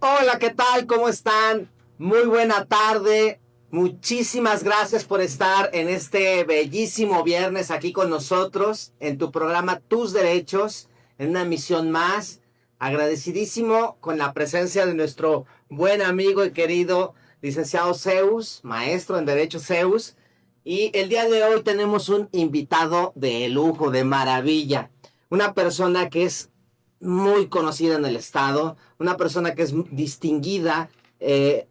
Hola, ¿qué tal? ¿Cómo están? Muy buena tarde. Muchísimas gracias por estar en este bellísimo viernes aquí con nosotros en tu programa Tus Derechos, en una emisión más. Agradecidísimo con la presencia de nuestro buen amigo y querido licenciado Zeus, maestro en Derecho Zeus. Y el día de hoy tenemos un invitado de lujo, de maravilla. Una persona que es muy conocida en el estado, una persona que es distinguida,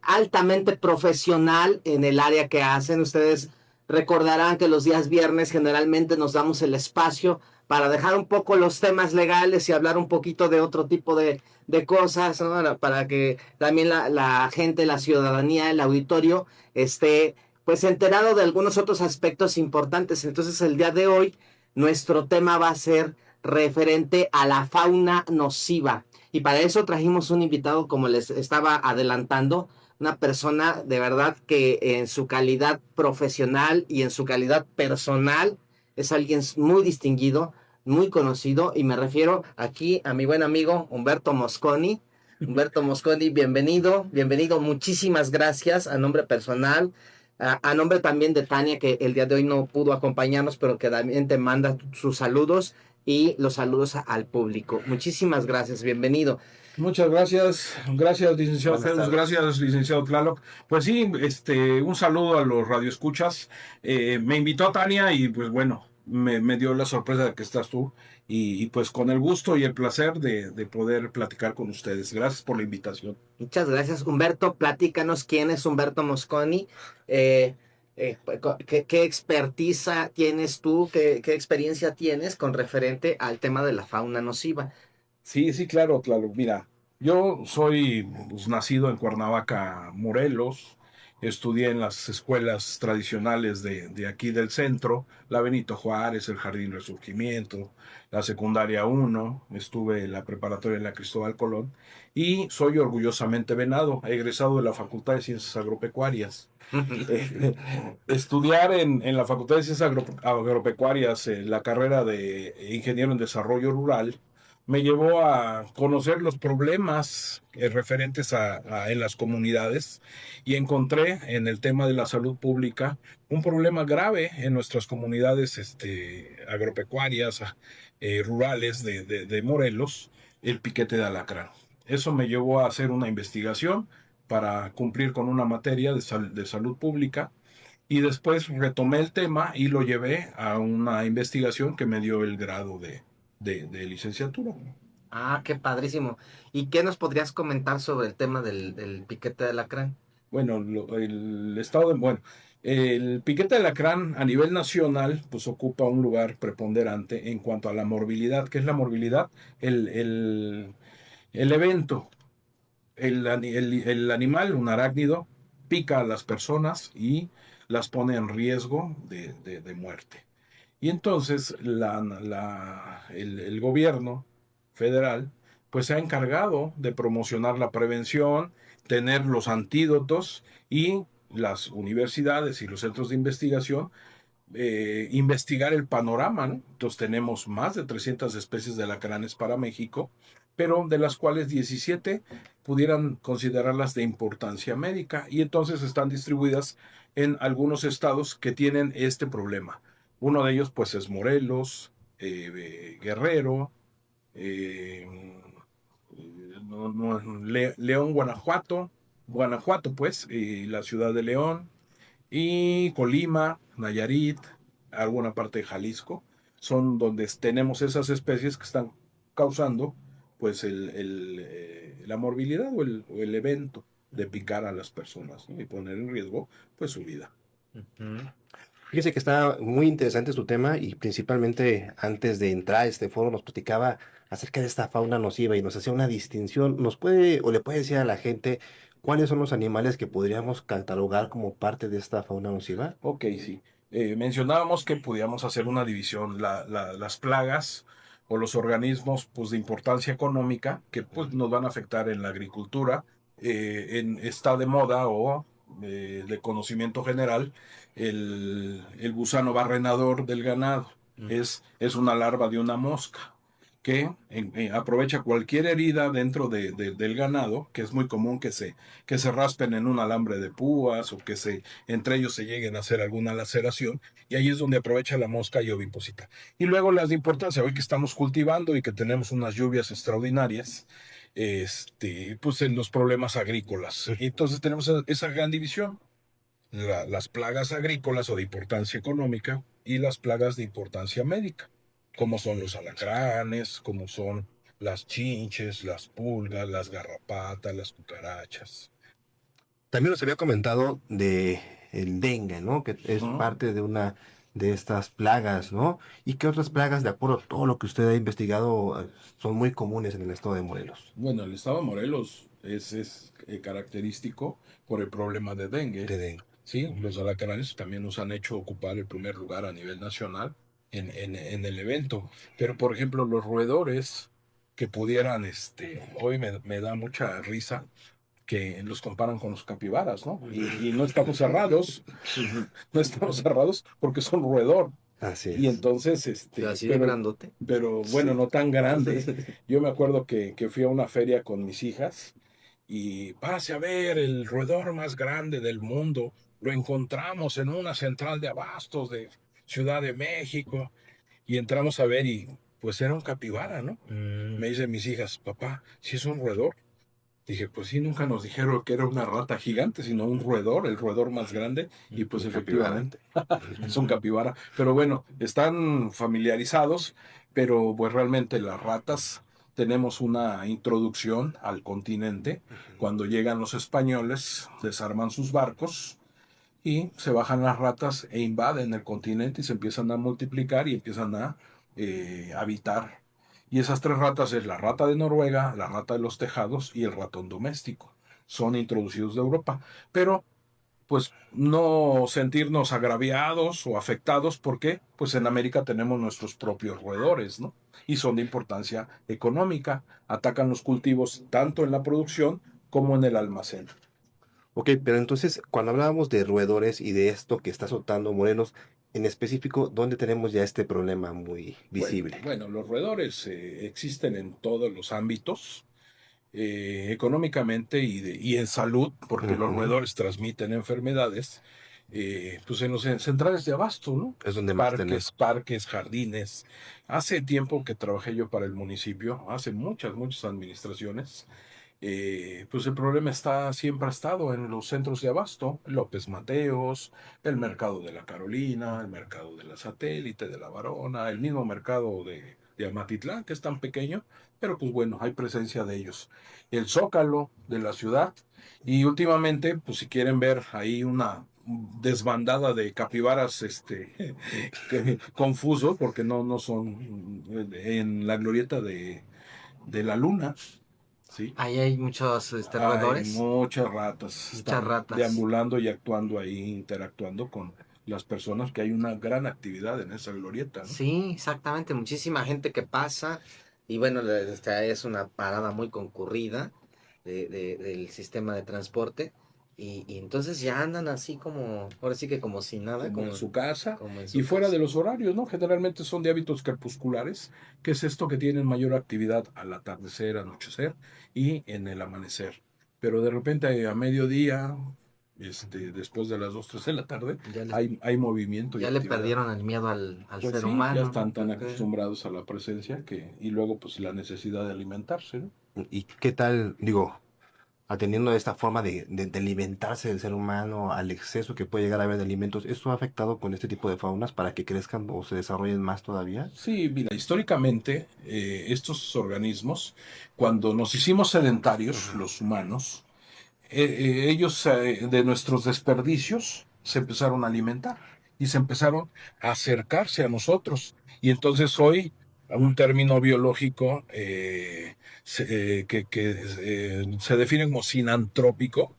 altamente profesional en el área que hacen. Ustedes recordarán que los días viernes generalmente nos damos el espacio para dejar un poco los temas legales y hablar un poquito de otro tipo de cosas, ¿no? Para que también la gente, la ciudadanía, el auditorio esté pues enterado de algunos otros aspectos importantes. Entonces el día de hoy nuestro tema va a ser referente a la fauna nociva. Y para eso trajimos un invitado, como les estaba adelantando, una persona de verdad que en su calidad profesional y en su calidad personal es alguien muy distinguido, muy conocido, y me refiero aquí a mi buen amigo Humberto Mosconi. Humberto Mosconi, bienvenido, bienvenido, muchísimas gracias a nombre personal, a nombre también de Tania, que el día de hoy no pudo acompañarnos, pero que también te manda sus saludos y los saludos al público. Muchísimas gracias, bienvenido. Muchas gracias licenciado Zeus, gracias licenciado Tlaloc. Pues sí, un saludo a los radioescuchas. Me invitó Tania y pues bueno, me dio la sorpresa de que estás tú y pues con el gusto y el placer de poder platicar con ustedes. Gracias por la invitación. Muchas gracias, Humberto. Platícanos quién es Humberto Mosconi. Eh, ¿Qué expertiza tienes tú? ¿Qué experiencia tienes con referente al tema de la fauna nociva? Sí, claro. Mira, yo soy pues, nacido en Cuernavaca, Morelos. Estudié en las escuelas tradicionales de aquí del centro, la Benito Juárez, el Jardín Resurgimiento, la secundaria 1, estuve en la preparatoria en la Cristóbal Colón y soy orgullosamente venado, egresado de la Facultad de Ciencias Agropecuarias. Estudiar en la Facultad de Ciencias Agropecuarias la carrera de Ingeniero en Desarrollo Rural me llevó a conocer los problemas referentes en las comunidades y encontré en el tema de la salud pública un problema grave en nuestras comunidades agropecuarias, rurales de Morelos, el piquete de alacrán. Eso me llevó a hacer una investigación para cumplir con una materia de salud pública y después retomé el tema y lo llevé a una investigación que me dio el grado de licenciatura. Ah, qué padrísimo. ¿Y qué nos podrías comentar sobre el tema del piquete de alacrán? Bueno, bueno, el piquete de alacrán a nivel nacional pues ocupa un lugar preponderante en cuanto a la morbilidad. ¿Qué es la morbilidad? El evento, el animal, un arácnido, pica a las personas y las pone en riesgo de muerte. Y entonces el gobierno federal pues se ha encargado de promocionar la prevención, tener los antídotos y las universidades y los centros de investigación investigar el panorama, ¿no? Entonces tenemos más de 300 especies de alacranes para México, pero de las cuales 17 pudieran considerarlas de importancia médica y entonces están distribuidas en algunos estados que tienen este problema. Uno de ellos pues es Morelos, Guerrero, eh, León, Guanajuato pues, y la ciudad de León, y Colima, Nayarit, alguna parte de Jalisco, son donde tenemos esas especies que están causando pues la morbilidad o el evento de picar a las personas, ¿no? Y poner en riesgo pues su vida. Ujú. Fíjese que está muy interesante su tema y principalmente antes de entrar a este foro nos platicaba acerca de esta fauna nociva y nos hacía una distinción. ¿Nos puede o le puede decir a la gente cuáles son los animales que podríamos catalogar como parte de esta fauna nociva? Ok, sí. Mencionábamos que podíamos hacer una división, las plagas o los organismos pues, de importancia económica que pues, nos van a afectar en la agricultura, está de moda o de conocimiento general el gusano barrenador del ganado. Es una larva de una mosca. que aprovecha cualquier herida dentro del ganado, que es muy común que se raspen en un alambre de púas o que entre ellos se lleguen a hacer alguna laceración, y ahí es donde aprovecha la mosca y oviposita. Y luego las de importancia, hoy que estamos cultivando y que tenemos unas lluvias extraordinarias, pues en los problemas agrícolas. Y entonces tenemos esa gran división, las plagas agrícolas o de importancia económica y las plagas de importancia médica, como son los alacranes, como son las chinches, las pulgas, las garrapatas, las cucarachas. También nos había comentado de el dengue, ¿no? Que es parte de una de estas plagas, ¿no? ¿Y qué otras plagas, de acuerdo a todo lo que usted ha investigado, son muy comunes en el estado de Morelos? Bueno, el estado de Morelos es característico por el problema de dengue. De dengue. Sí, los alacranes también nos han hecho ocupar el primer lugar a nivel nacional en el evento. Pero, por ejemplo, los roedores que pudieran, hoy me da mucha risa que los comparan con los capibaras, ¿no? Y no estamos cerrados, no estamos cerrados porque son roedor. Así es. Y entonces, Así de grandote. pero bueno, no tan grande. Yo me acuerdo que fui a una feria con mis hijas y pase a ver el roedor más grande del mundo. Lo encontramos en una central de abastos de Ciudad de México y entramos a ver y pues era un capibara, ¿no? Me dicen mis hijas, papá, ¿sí es un roedor? Dije, pues sí, nunca nos dijeron que era una rata gigante, sino un roedor, el roedor más grande, y pues efectivamente es un capibara. Pero bueno, están familiarizados, pero pues realmente las ratas tenemos una introducción al continente. Cuando llegan los españoles, desarman sus barcos y se bajan las ratas e invaden el continente y se empiezan a multiplicar y empiezan a habitar. Y esas tres ratas es la rata de Noruega, la rata de los tejados y el ratón doméstico. Son introducidos de Europa. Pero pues no sentirnos agraviados o afectados porque pues en América tenemos nuestros propios roedores, ¿no? Y son de importancia económica. Atacan los cultivos tanto en la producción como en el almacén. Ok, pero entonces, cuando hablábamos de roedores y de esto que está soltando Morelos, en específico, ¿dónde tenemos ya este problema muy visible? Bueno, los roedores existen en todos los ámbitos, económicamente y en salud, porque los roedores transmiten enfermedades, pues en los centrales de abasto, ¿no? Es donde más tenemos. Parques, jardines. Hace tiempo que trabajé yo para el municipio, hace muchas administraciones. Pues el problema siempre ha estado en los centros de abasto, López Mateos, el mercado de la Carolina, el mercado de la Satélite, de la Varona, el mismo mercado de Amatitlán, que es tan pequeño, pero pues bueno, hay presencia de ellos. El Zócalo de la ciudad, y últimamente, pues si quieren ver ahí una desbandada de capibaras confusos, porque no son en la glorieta de la Luna. Sí. Ahí hay muchos Hay roedores. muchas ratas. Muchas ratas. Deambulando y actuando ahí, interactuando con las personas, que hay una gran actividad en esa glorieta, ¿no? Sí, exactamente. Muchísima gente que pasa. Y bueno, es una parada muy concurrida del sistema de transporte. Y entonces ya andan así como, ahora sí que como si nada. Como en su casa como en su y fuera casa. de los horarios, ¿no? Generalmente son de hábitos crepusculares, que es esto que tienen mayor actividad al atardecer, anochecer y en el amanecer. Pero de repente a mediodía, después de las 2, 3 de la tarde, Ya les- hay movimiento. Ya y le actividad. perdieron el miedo al Pues ser sí, humano. ya están tan Yo creo. acostumbrados a la presencia y luego pues la necesidad de alimentarse, ¿no? ¿Y qué tal, digo, atendiendo a esta forma de alimentarse del ser humano, al exceso que puede llegar a haber de alimentos, ¿esto ha afectado con este tipo de faunas para que crezcan o se desarrollen más todavía? Sí, mira, históricamente estos organismos, cuando nos hicimos sedentarios, los humanos, ellos de nuestros desperdicios se empezaron a alimentar y se empezaron a acercarse a nosotros. Y entonces hoy, un término biológico que se define como sinantrópico,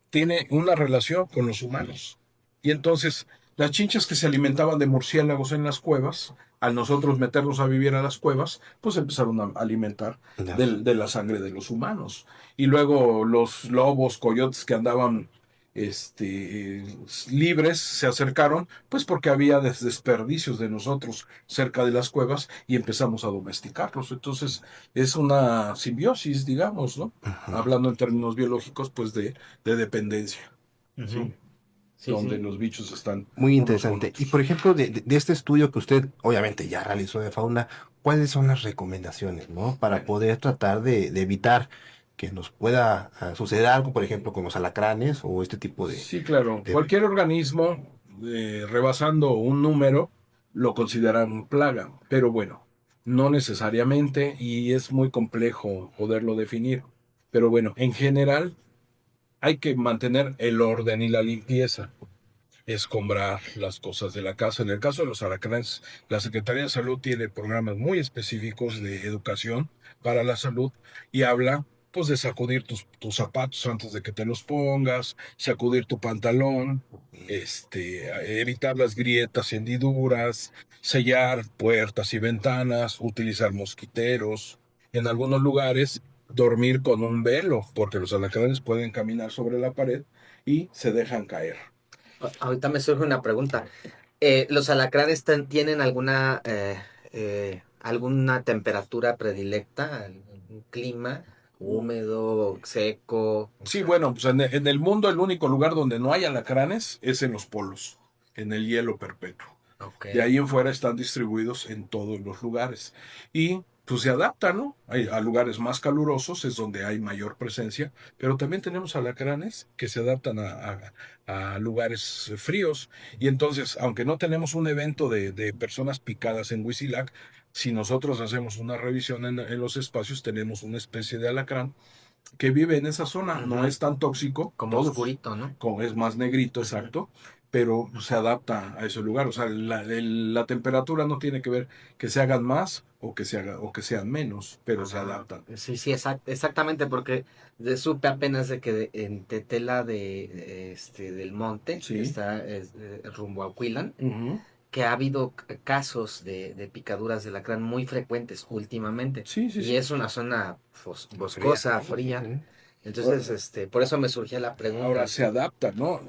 tiene una relación con los humanos. Y entonces, las chinchas que se alimentaban de murciélagos en las cuevas, al nosotros meternos a vivir a las cuevas, pues empezaron a alimentar de la sangre de los humanos. Y luego los lobos, coyotes que andaban libres se acercaron, pues porque había desperdicios de nosotros cerca de las cuevas y empezamos a domesticarlos. Entonces es una simbiosis, digamos, ¿no? Ujú. Hablando en términos biológicos, pues de dependencia, Ujú. ¿sí? Sí, Donde sí. los bichos están Muy unos con interesante. Y por otros. ejemplo, de este estudio que usted obviamente ya realizó de fauna, ¿cuáles son las recomendaciones, ¿no? Para Bueno, poder tratar de evitar que nos pueda suceder algo, por ejemplo, con los alacranes o este tipo sí, claro. de... Cualquier organismo rebasando un número lo consideran plaga, pero bueno, no necesariamente y es muy complejo poderlo definir. Pero bueno, en general hay que mantener el orden y la limpieza, escombrar las cosas de la casa. En el caso de los alacranes, la Secretaría de Salud tiene programas muy específicos de educación para la salud y habla pues de sacudir tus zapatos antes de que te los pongas, sacudir tu pantalón, evitar las grietas, hendiduras, sellar puertas y ventanas, utilizar mosquiteros. En algunos lugares, dormir con un velo, porque los alacranes pueden caminar sobre la pared y se dejan caer. Ahorita me surge una pregunta. ¿Los alacranes tienen alguna temperatura predilecta? ¿Algún clima húmedo, seco? Sí, bueno, pues en el mundo el único lugar donde no hay alacranes es en los polos, en el hielo perpetuo. Ok. De ahí en fuera están distribuidos en todos los lugares. Y pues se adaptan, ¿no? A lugares más calurosos es donde hay mayor presencia, pero también tenemos alacranes que se adaptan a lugares fríos. Y entonces, aunque no tenemos un evento de personas picadas en Huitzilac, si nosotros hacemos una revisión en los espacios, tenemos una especie de alacrán que vive en esa zona. No Ujú. es tan tóxico, Como todos, oscurito, ¿no? como es más negrito, Ujú. exacto, pero se adapta a ese lugar. O sea, la temperatura no tiene que ver que se hagan más o que sean menos, pero se Ajá. adaptan. Sí, sí, exactamente, porque supe apenas de que en Tetela del Monte, que Sí. está rumbo a Huilan, Ujú. que ha habido casos de picaduras de alacrán muy frecuentes últimamente. Sí, sí, Y sí. es una zona fría, boscosa, ¿no? fría. Ujú. Entonces, por eso me surgía la Ahora pregunta. se adapta, ¿no?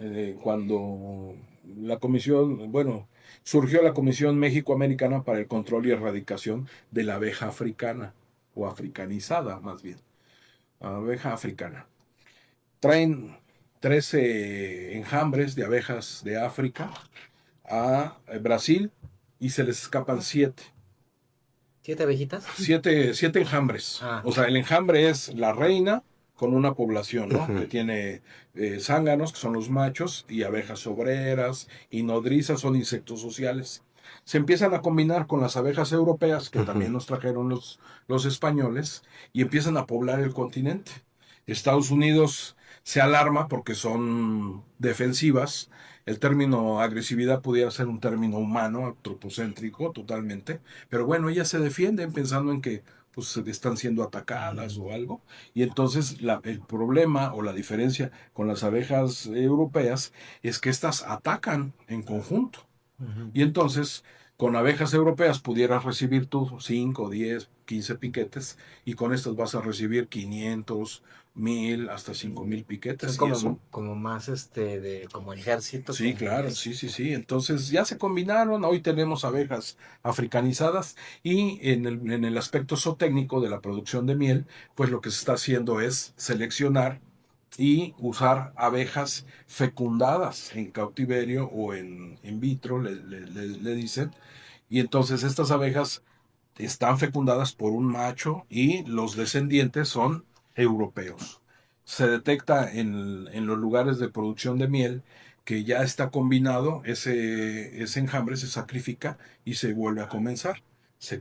Cuando la comisión, bueno, surgió la Comisión México-Americana para el Control y Erradicación de la Abeja Africana, o africanizada más bien, abeja africana. Traen 13 enjambres de abejas de África a Brasil y se les escapan 7. 7 abejitas. Siete enjambres. Ah, O sea, el enjambre es la reina con una población, ¿no? Ujú. Que tiene zánganos, que son los machos, y abejas obreras, y nodrizas, son insectos sociales. Se empiezan a combinar con las abejas europeas, que Ujú. también nos trajeron los españoles, y empiezan a poblar el continente. Estados Unidos se alarma porque son defensivas. El término agresividad pudiera ser un término humano, antropocéntrico, totalmente. Pero bueno, ellas se defienden pensando en que pues están siendo atacadas o algo. Y entonces el problema o la diferencia con las abejas europeas es que estas atacan en conjunto. ujú. Y entonces, con abejas europeas pudieras recibir tú 5, 10, 15 piquetes y con estas vas a recibir 500, 1000, hasta 5000 Son piquetes. Y eso, como más como ejército, sí, como claro, sí, sí, sí. Entonces ya se combinaron, hoy tenemos abejas africanizadas y en el aspecto zootécnico de la producción de miel, pues lo que se está haciendo es seleccionar y usar abejas fecundadas en cautiverio o en vitro, le dicen. Y entonces estas abejas están fecundadas por un macho y los descendientes son europeos. Se detecta en los lugares de producción de miel que ya está combinado, ese enjambre se sacrifica y se vuelve a comenzar. Se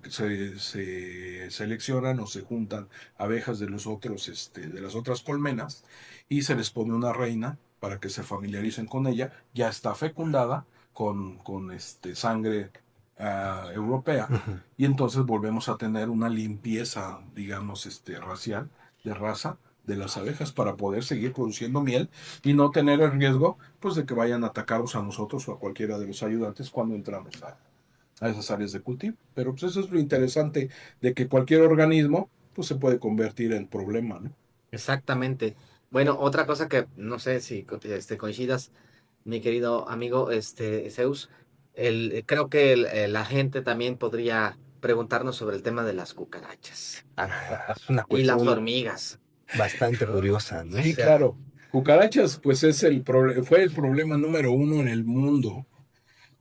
seleccionan o se juntan abejas de de las otras colmenas y se les pone una reina para que se familiaricen con ella. Ya está fecundada con sangre europea Ujú. y entonces volvemos a tener una limpieza, digamos, racial, de raza de las abejas para poder seguir produciendo miel y no tener el riesgo pues de que vayan a atacarnos a nosotros o a cualquiera de los ayudantes cuando entramos a esas áreas de cultivo. Pero pues eso es lo interesante de que cualquier organismo pues se puede convertir en problema, ¿no? exactamente. Bueno, otra cosa que no sé si coincidas, mi querido amigo Zeus, creo que la gente también podría preguntarnos sobre el tema de las cucarachas Es una y las cuestión hormigas. bastante curiosa, O ¿no? Sí, sea, claro. Cucarachas, pues es fue el problema número uno en el mundo.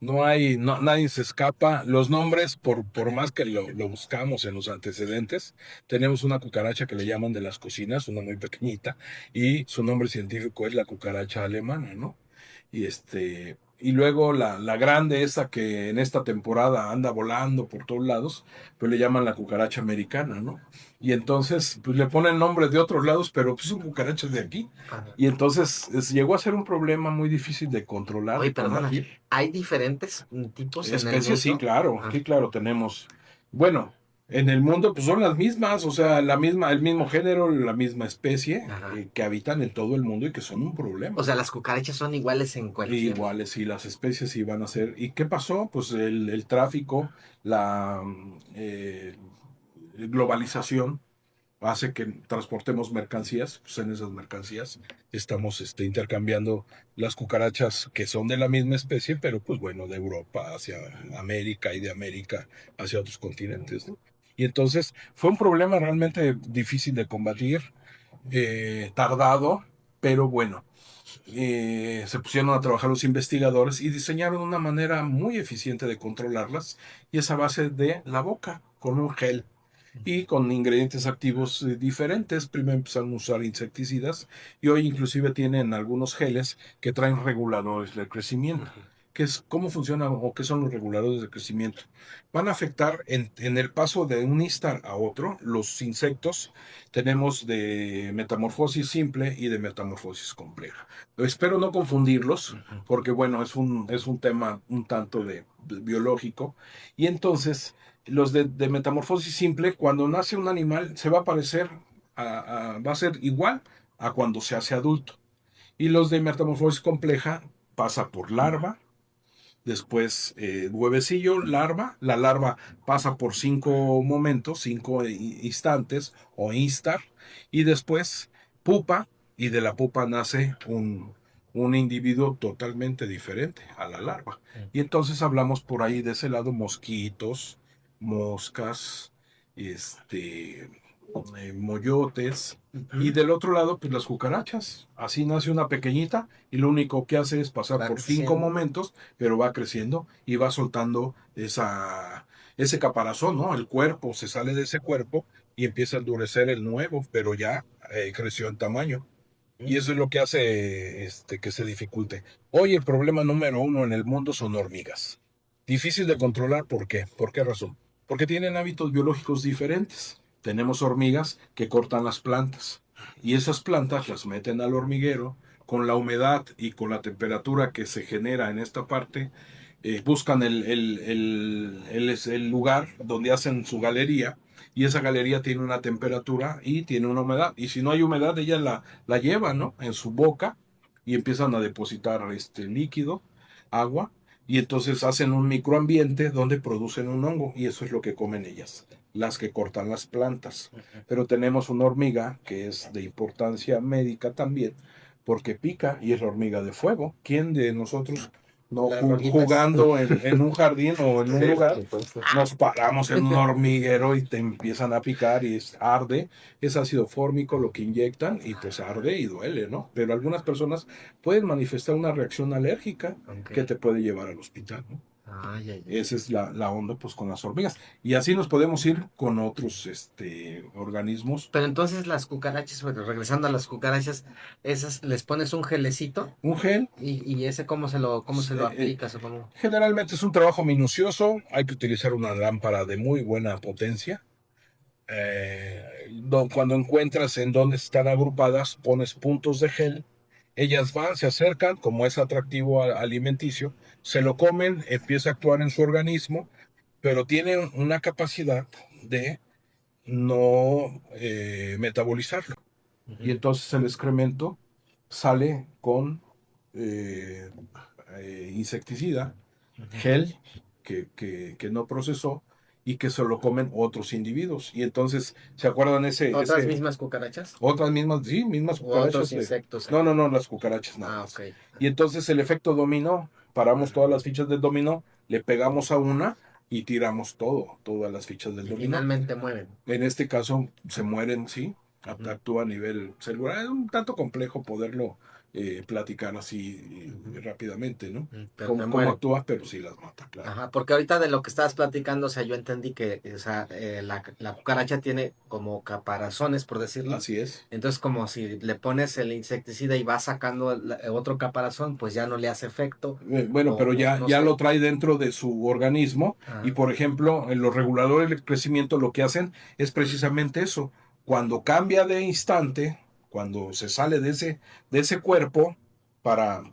Nadie se escapa. Los nombres, por más que lo buscamos en los antecedentes, tenemos una cucaracha que le llaman de las cocinas, una muy pequeñita, y su nombre científico es la cucaracha alemana, ¿no? Y luego la grande, esa que en esta temporada anda volando por todos lados, pues le llaman la cucaracha americana, ¿no? Y entonces, pues le ponen nombres de otros lados, pero pues son cucarachas de aquí. ajá. Y entonces llegó a ser un problema muy difícil de controlar, Oye, de perdona, combatir. ¿hay diferentes tipos en el Especies, mundo? sí, claro, tenemos. Bueno, en el mundo pues son las mismas, o sea, el mismo género, la misma especie Ajá. que habitan en todo el mundo y que son un O problema. sea, las cucarachas son iguales en E cualquier... iguales, y las especies iban a ser. ¿Y qué pasó? Pues el tráfico, la globalización hace que transportemos mercancías, pues en esas mercancías estamos intercambiando las cucarachas que son de la misma especie, pero pues bueno, de Europa hacia América y de América hacia otros continentes, ¿no? Y entonces fue un problema realmente difícil de combatir, tardado, pero bueno, se pusieron a trabajar los investigadores y diseñaron una manera muy eficiente de controlarlas, y es a base de la boca, con un gel y con ingredientes activos diferentes. Primero empezaron a usar insecticidas y hoy inclusive tienen algunos geles que traen reguladores de crecimiento. Ujú. ¿Cómo funcionan o qué son los reguladores de crecimiento? Van a afectar en el paso de un instar a otro los insectos. Tenemos de metamorfosis simple y de metamorfosis compleja. Espero no confundirlos Ujú. porque bueno, es un tema un tanto biológico, y entonces los de metamorfosis simple, cuando nace un animal, se va a parecer, va a ser igual a cuando se hace adulto. Y los de metamorfosis compleja pasa por larva, después huevecillo, larva. La larva pasa por 5 momentos, 5 instantes o instar, y después pupa, y de la pupa nace un individuo totalmente diferente a la larva. Y entonces hablamos por ahí de ese lado mosquitos, moscas, este, moyotes, y Ujú. del otro lado, pues las cucarachas. Así nace una pequeñita y lo único que hace es pasar Va por cinco creciendo. momentos, pero va creciendo y va soltando ese caparazón, ¿no? El cuerpo se sale de ese cuerpo y empieza a endurecer el nuevo, pero ya creció en tamaño. Y eso es lo que hace que se dificulte. Hoy el problema número uno en el mundo son hormigas. Difícil de controlar, ¿por qué? ¿Por qué razón? Porque tienen hábitos biológicos diferentes. Tenemos hormigas que cortan las plantas y esas plantas las meten al hormiguero. Con la humedad y con la temperatura que se genera en esta parte, buscan el lugar donde hacen su galería, y esa galería tiene una temperatura y tiene una humedad. Y si no hay humedad, ellas la llevan, ¿no? En su boca y empiezan a depositar este líquido, agua, y entonces hacen un microambiente donde producen un hongo, y eso es lo que comen ellas, las que cortan las plantas. Pero tenemos una hormiga que es de importancia médica también, porque pica, y es la hormiga de fuego. ¿Quién de nosotros no Las rojitas. jugando en un jardín o en un Sí, por lugar, supuesto. nos paramos en un hormiguero y te empiezan a picar y arde? Es ácido fórmico lo que inyectan y pues arde y duele, ¿no? Pero algunas personas pueden manifestar una reacción alérgica Ok. que te puede llevar al hospital, ¿no? Ay, ay, ay. Esa es la onda pues con las hormigas. Y así nos podemos ir con otros organismos. Pero entonces las cucarachas, bueno, regresando a las cucarachas, esas les pones un gelecito Un gel, y ese cómo se lo aplicas o cómo. generalmente es un trabajo minucioso, hay que utilizar una lámpara de muy buena potencia. Cuando encuentras en dónde están agrupadas, pones puntos de gel. Ellas van, se acercan, como es atractivo alimenticio, se lo comen, empieza a actuar en su organismo, pero tienen una capacidad de no metabolizarlo. Y Ujú. entonces el excremento sale con insecticida, Ujú. gel que no procesó, y que se lo comen otros individuos. Y entonces, ¿se acuerdan ¿Otras mismas cucarachas? Otras mismas, sí, mismas ¿O cucarachas. otros insectos? No, las cucarachas no. Ah, ok. Y entonces el efecto dominó, paramos todas las fichas del dominó, le pegamos a una y tiramos todas las fichas del Y dominó. finalmente mueren. En este caso se mueren, sí, actúa a nivel celular. Es un tanto complejo poderlo platicar así rápidamente, ¿no? Pero Cómo mueren. actúa, pero sí las mata, claro. Ajá, porque ahorita de lo que estabas platicando, o sea, yo entendí que, o sea, la cucaracha tiene como caparazones, por decirlo. Así es. Entonces, como si le pones el insecticida y vas sacando otro caparazón, pues ya no le hace efecto. Bueno, pero ya, no ya sé. lo trae dentro de su organismo Ajá. y, por ejemplo, en los reguladores del crecimiento lo que hacen es precisamente eso. Cuando cambia de instante, cuando se sale de ese cuerpo para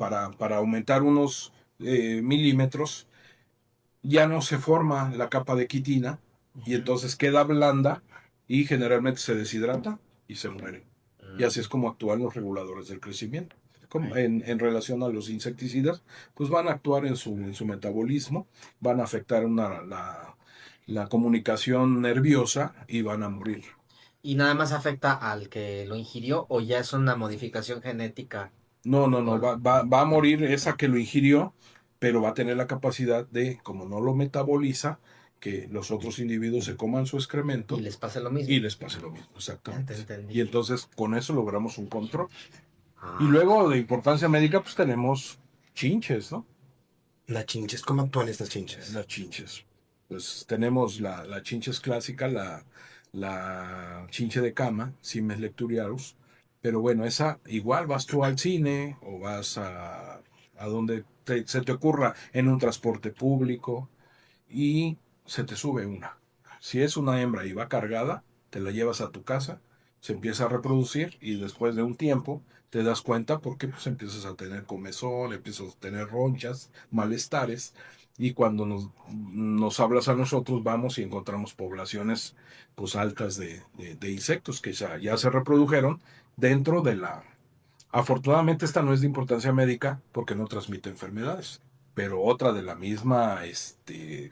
aumentar unos milímetros, ya no se forma la capa de quitina y entonces queda blanda y generalmente se deshidrata y se muere. Y así es como actúan los reguladores del crecimiento. En relación a los insecticidas, pues van a actuar en su metabolismo, van a afectar la comunicación nerviosa y van a morir. ¿Y nada más afecta al que lo ingirió o ya es una modificación genética? No, va a morir esa que lo ingirió, pero va a tener la capacidad de, como no lo metaboliza, que los otros individuos se coman su excremento Y les pasa lo mismo. y les pase lo mismo, Ya te exactamente. entendí. Y entonces con eso logramos un control. Ah. Y luego de importancia médica, pues tenemos chinches, ¿no? Las chinches, ¿cómo actúan estas chinches? Las chinches. Pues tenemos la chinches clásica, la chinche de cama, Cimes lecturiarus. Pero bueno, esa igual vas tú al cine o vas a donde se te ocurra en un transporte público y se te sube una. Si es una hembra y va cargada, te la llevas a tu casa, se empieza a reproducir y después de un tiempo te das cuenta porque pues empiezas a tener comezón, empiezas a tener ronchas, malestares y cuando nos hablas a nosotros vamos y encontramos poblaciones pues altas de insectos que ya se reprodujeron dentro de la... Afortunadamente esta no es de importancia médica porque no transmite enfermedades, pero otra de la misma,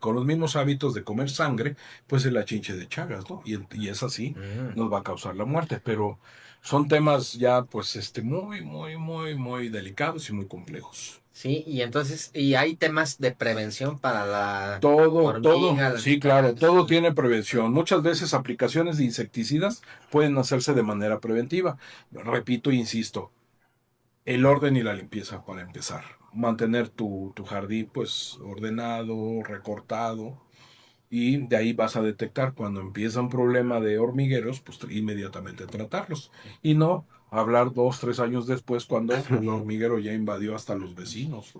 con los mismos hábitos de comer sangre, pues es la chinche de Chagas, ¿no? Y es así, nos va a causar la muerte, pero son temas ya, pues, muy delicados y muy complejos. Sí, y entonces, y hay temas de prevención para la Todo, hormiga, la sí, claro, cucaracha. todo tiene prevención. Muchas veces aplicaciones de insecticidas pueden hacerse de manera preventiva. Repito e insisto, el orden y la limpieza para empezar. Mantener tu jardín pues ordenado, recortado y de ahí vas a detectar cuando empieza un problema de hormigueros, pues inmediatamente tratarlos. Y no hablar 2, 3 años después cuando el hormiguero ya invadió hasta los vecinos.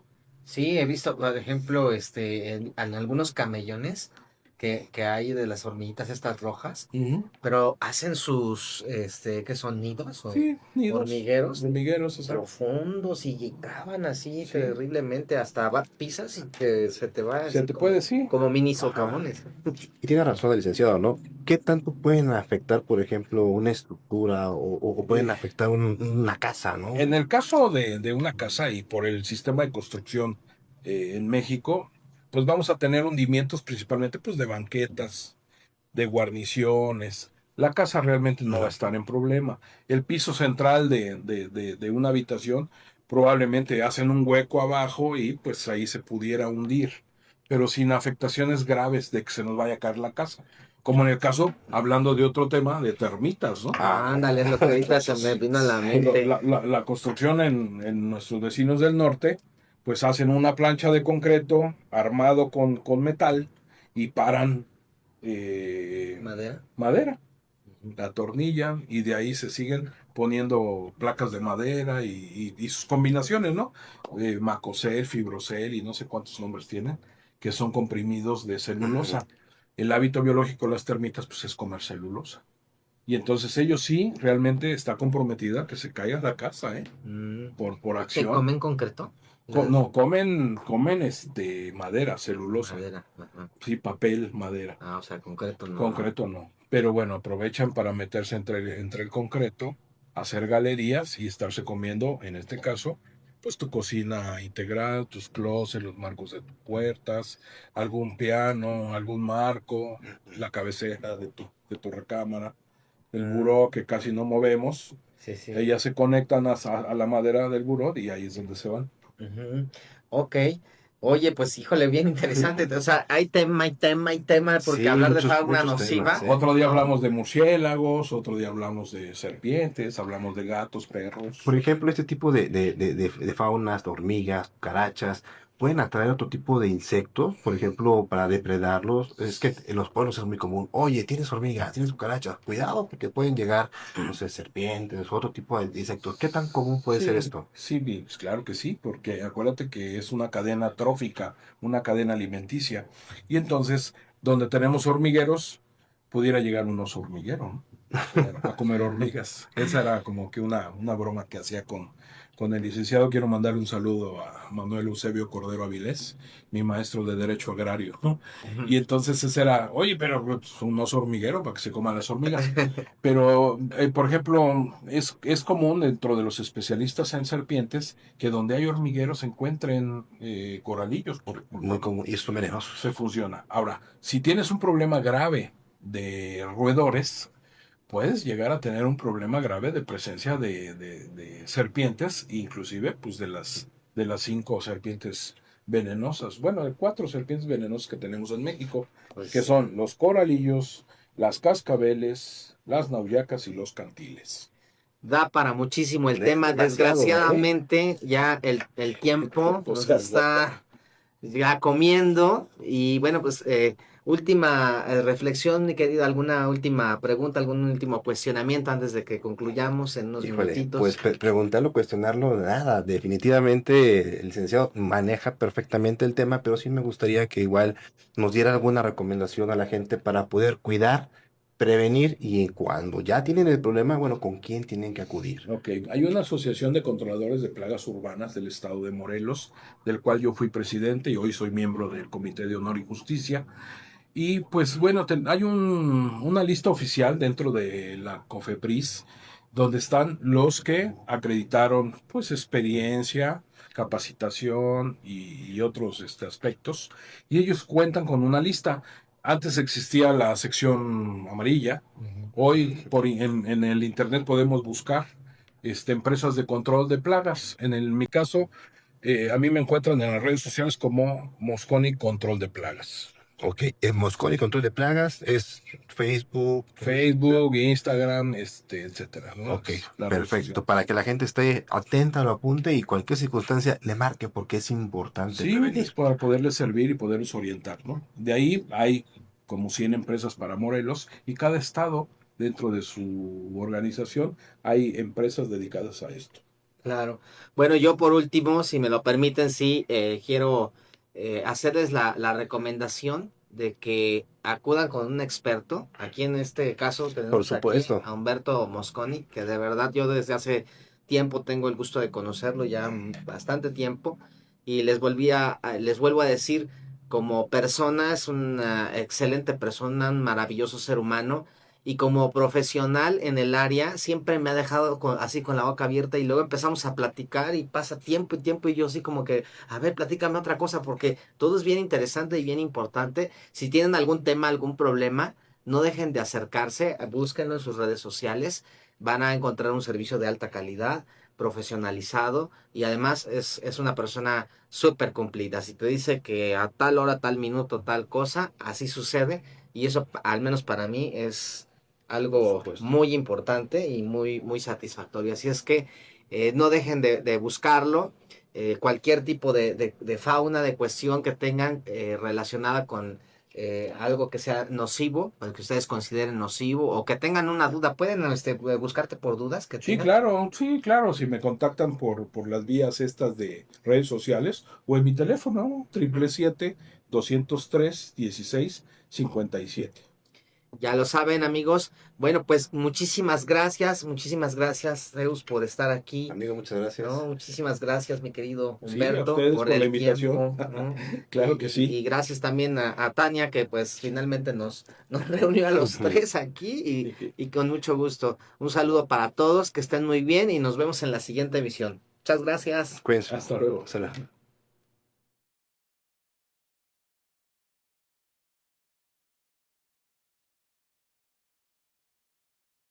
Sí, he visto, por ejemplo, en algunos camellones que hay de las hormiguitas estas rojas, Ujú. pero hacen sus, ¿qué son? ¿Nidos o Sí, nidos. hormigueros Hormigueros, exacto. profundos y cavan así Sí. terriblemente, hasta pisas y que se te va Se así te como, puede, sí. como mini Ajá. socavones. Y tiene razón el licenciado, ¿no? ¿Qué tanto pueden afectar, por ejemplo, una estructura o pueden afectar una casa, ¿no? En el caso de una casa y por el sistema de construcción en México, pues vamos a tener hundimientos principalmente pues de banquetas, de guarniciones. La casa realmente no va a estar en problema. El piso central de una habitación probablemente hacen un hueco abajo y pues ahí se pudiera hundir, pero sin afectaciones graves de que se nos vaya a caer la casa. Como en el caso, hablando de otro tema, de termitas, ¿no? Ándale, es lo que ahorita se me vino a la mente. La construcción en nuestros vecinos del norte, pues hacen una plancha de concreto armado con metal y paran Madera. madera, la tornilla, y de ahí se siguen poniendo placas de madera y sus combinaciones, ¿no? Macocel, fibrocel y no sé cuántos nombres tienen, que son comprimidos de celulosa. El hábito biológico de las termitas, pues es comer celulosa. Y entonces ellos sí, realmente está comprometida que se caiga la casa, ¿eh? Por ¿Se acción. comen concreto? No, comen madera, celulosa. Madera. Ajá. Sí, papel, madera. Ah, o sea, concreto no. Concreto no. Pero bueno, aprovechan para meterse entre el concreto, hacer galerías y estarse comiendo, en este caso, pues tu cocina integral, tus closets, los marcos de tus puertas, algún piano, algún marco, la cabecera de tu recámara, el buró que casi no movemos, Sí, sí. ellas se conectan a la madera del buró y ahí es donde se van. Ujú. Ok. Oye, pues híjole, bien interesante. O sea, hay tema, porque Sí, hablar de muchos, fauna muchos nociva. temas, ¿eh? Otro día ¿no? hablamos de murciélagos, otro día hablamos de serpientes, hablamos de gatos, perros. Por ejemplo, este tipo de faunas, de hormigas, cucarachas, pueden atraer otro tipo de insectos, por ejemplo, para depredarlos. Es que en los pueblos es muy común. Oye, tienes hormigas, tienes cucarachas, cuidado porque pueden llegar, no sé, serpientes, otro tipo de insectos. ¿Qué tan común puede ser Sí, esto? sí, pues claro que sí, porque acuérdate que es una cadena trófica, una cadena alimenticia. Y entonces, donde tenemos hormigueros, pudiera llegar un oso hormiguero, ¿no? A comer hormigas. Esa era como que una broma que hacía con el licenciado. Quiero mandarle un saludo a Manuel Eusebio Cordero Avilés, mi maestro de Derecho Agrario, ¿no? Y entonces ese era, oye, pero pues, un oso hormiguero para que se coman las hormigas. Pero, por ejemplo, es común dentro de los especialistas en serpientes que donde hay hormigueros se encuentren coralillos, por Muy ejemplo. común, y son Se venenosos. funciona. Ahora, si tienes un problema grave de roedores, puedes llegar a tener un problema grave de presencia de serpientes, inclusive pues de las 5 serpientes venenosas, bueno, de 4 serpientes venenosas que tenemos en México, que Pues son los coralillos, las cascabeles, las nauyacas y los cantiles. da para muchísimo el tema. Demasiado, ¿eh? Desgraciadamente, ya el tiempo O nos sea, está ya comiendo. Y bueno, pues última reflexión, mi querido, alguna última pregunta, algún último cuestionamiento antes de que concluyamos en unos Híjole, pues minutitos. preguntarlo, cuestionarlo, nada. Definitivamente el licenciado maneja perfectamente el tema, pero sí me gustaría que igual nos diera alguna recomendación a la gente para poder cuidar, prevenir y cuando ya tienen el problema, bueno, ¿con quién tienen que acudir? Ok, hay una asociación de controladores de plagas urbanas del estado de Morelos, del cual yo fui presidente y hoy soy miembro del Comité de Honor y Justicia. Y pues bueno, hay una lista oficial dentro de la COFEPRIS donde están los que acreditaron pues experiencia, capacitación y otros aspectos. Y ellos cuentan con una lista. Antes existía la sección amarilla. Hoy en el internet podemos buscar empresas de control de plagas. Mi caso, a mí me encuentran en las redes sociales como Mosconi Control de Plagas. Ok, en Moscú y control de plagas es Facebook. Facebook, Instagram, etcétera, ¿no? Ok, La red social. perfecto. Para que la gente esté atenta, lo apunte y cualquier circunstancia le marque porque es importante Sí, pues prevenir. para poderles servir y poderles orientar, ¿no? De ahí hay como 100 empresas para Morelos y cada estado dentro de su organización hay empresas dedicadas a esto. Claro. Bueno, yo por último, si me lo permiten, sí, quiero hacerles la recomendación de que acudan con un experto. Aquí en este caso Por tenemos aquí supuesto. a Humberto Mosconi, que de verdad yo desde hace tiempo tengo el gusto de conocerlo, ya bastante tiempo, y les vuelvo a decir, como persona, es una excelente persona, un maravilloso ser humano y como profesional en el área siempre me ha dejado así con la boca abierta y luego empezamos a platicar y pasa tiempo y tiempo y yo así como que, a ver, platícame otra cosa porque todo es bien interesante y bien importante. Si tienen algún tema, algún problema, no dejen de acercarse, búsquenlo en sus redes sociales, van a encontrar un servicio de alta calidad, profesionalizado y además es una persona súper cumplida. Si te dice que a tal hora, tal minuto, tal cosa, así sucede y eso al menos para mí es Por algo supuesto. muy importante y muy satisfactorio. Así es que no dejen de buscarlo. Cualquier tipo de fauna, de cuestión que tengan relacionada con algo que sea nocivo, o que ustedes consideren nocivo, o que tengan una duda, pueden buscarte por dudas que tengan. Sí, claro, si me contactan por las vías estas de redes sociales o en mi teléfono, 777-203-1657. Ya lo saben, amigos. Bueno, pues muchísimas gracias, Zeus, por estar aquí. Amigo, muchas No, gracias. muchísimas gracias, mi querido Sí, a Humberto, ustedes por por la el invitación. tiempo, ¿no? Claro que sí. Y gracias también a Tania, que pues finalmente nos reunió a los tres aquí y con mucho gusto. Un saludo para todos, que estén muy bien y nos vemos en la siguiente emisión. Muchas gracias. Cuídense. Hasta luego. Hasta luego.